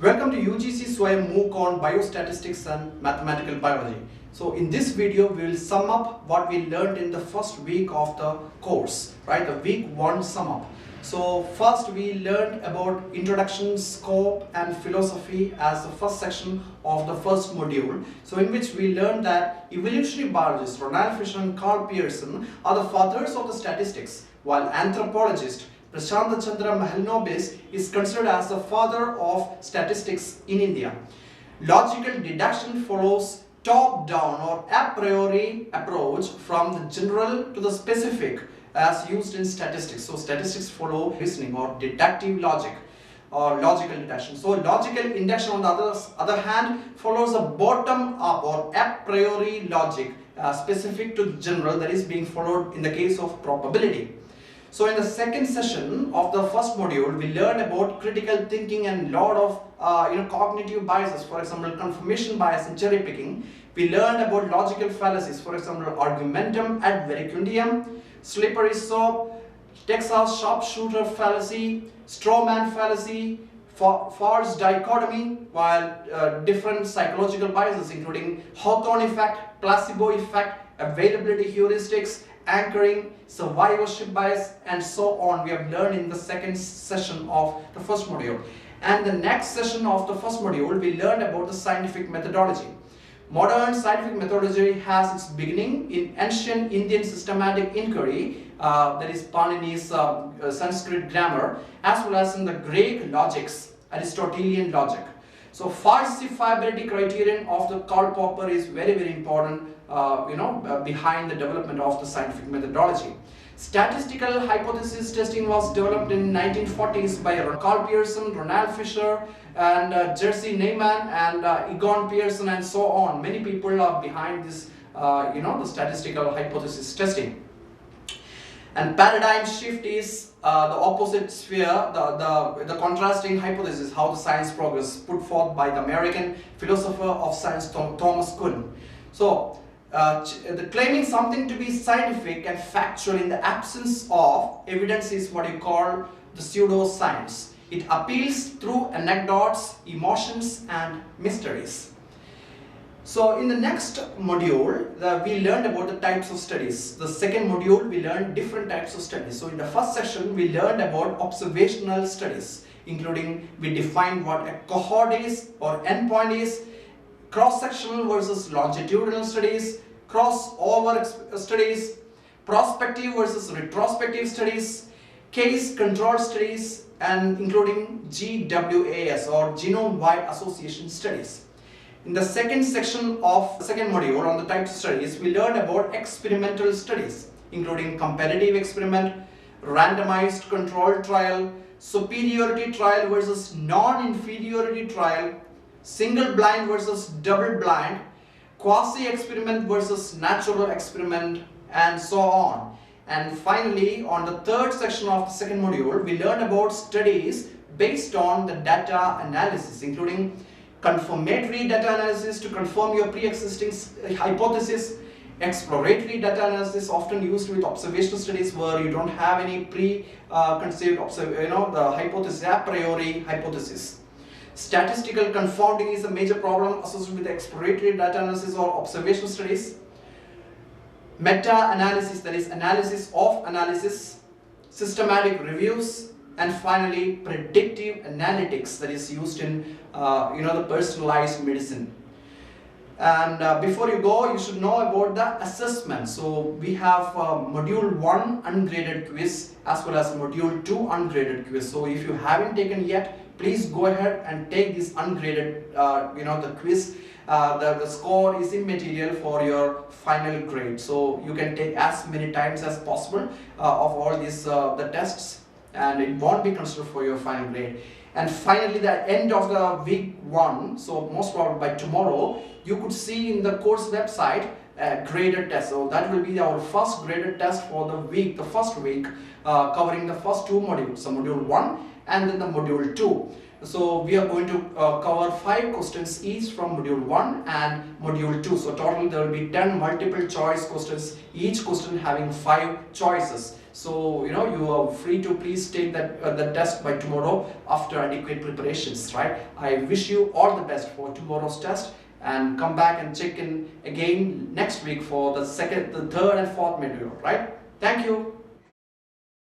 Welcome to UGC Swayam MOOC on Biostatistics and Mathematical Biology. So in this video we will sum up what we learned in the first week of the course, right? The week 1 sum up. So first we learned about introduction, scope and philosophy as the first section of the first module. So in which we learned that evolutionary biologists Ronald Fisher and Carl Pearson are the fathers of the statistics, while anthropologist Prashant Chandra Mahalanobis is considered as the father of statistics in India. Logical deduction follows top-down or a priori approach from the general to the specific as used in statistics. So statistics follow reasoning or deductive logic or logical deduction. So logical induction on the other hand follows a bottom-up or a priori logic specific to the general that is being followed in the case of probability. So in the second session of the first module, we learned about critical thinking and lot of cognitive biases, for example, confirmation bias and cherry picking. We learned about logical fallacies, for example, argumentum ad verecundium, slippery slope, Texas sharpshooter fallacy, straw man fallacy, false dichotomy, while different psychological biases including Hawthorne effect, placebo effect, availability heuristics, anchoring, survivorship bias and so on we have learned in the second session of the first module. And the next session of the first module we learned about the scientific methodology. Modern scientific methodology has its beginning in ancient Indian systematic inquiry, that is Panini's Sanskrit grammar, as well as in the Greek logics, Aristotelian logic. So falsifiability criterion of the Karl Popper is very important behind the development of the scientific methodology. Statistical hypothesis testing was developed in 1940s by Carl Pearson, Ronald Fisher and Jerzy Neyman and Egon Pearson and so on. Many people are behind this the statistical hypothesis testing. And paradigm shift is the opposite sphere, the contrasting hypothesis, how the science progress, put forth by the American philosopher of science Thomas Kuhn. So claiming something to be scientific and factual in the absence of evidence is what you call the pseudoscience. It appeals through anecdotes, emotions and mysteries. So in the next module, we learned about the types of studies. The second module, we learned different types of studies. So in the first section, we learned about observational studies, including we defined what a cohort is or endpoint is, cross-sectional versus longitudinal studies, crossover studies, prospective versus retrospective studies, case-control studies, and including GWAS or genome-wide association studies. In the second section of the second module on the types of studies, we learned about experimental studies, including comparative experiment, randomized controlled trial, superiority trial versus non-inferiority trial, single blind versus double blind, quasi-experiment versus natural experiment, and so on. And finally, on the third section of the second module, we learned about studies based on the data analysis, including confirmatory data analysis to confirm your pre-existing hypothesis, exploratory data analysis often used with observational studies where you don't have any pre-conceived the hypothesis, a priori hypothesis. Statistical confounding is a major problem associated with exploratory data analysis or observational studies. Meta-analysis, that is analysis of analysis, systematic reviews, and finally predictive analytics that is used in the personalized medicine. And before you go, you should know about the assessment. So we have module 1 ungraded quiz as well as module 2 ungraded quiz. So if you haven't taken yet, please go ahead and take this ungraded the quiz. The score is immaterial for your final grade, so you can take as many times as possible of all these the tests, and it won't be considered for your final grade. And finally, the end of the week 1, so most probably by tomorrow, you could see in the course website a graded test. So that will be our first graded test for the week, the first week, covering the first 2 modules, so module 1 and then the module 2. So we are going to cover 5 questions each from module 1 and module 2. So total there will be 10 multiple choice questions, each question having 5 choices. So you are free to please take that the test by tomorrow after adequate preparations, right? I wish you all the best for tomorrow's test, and come back and check in again next week for the second, the third and fourth module, right? Thank you.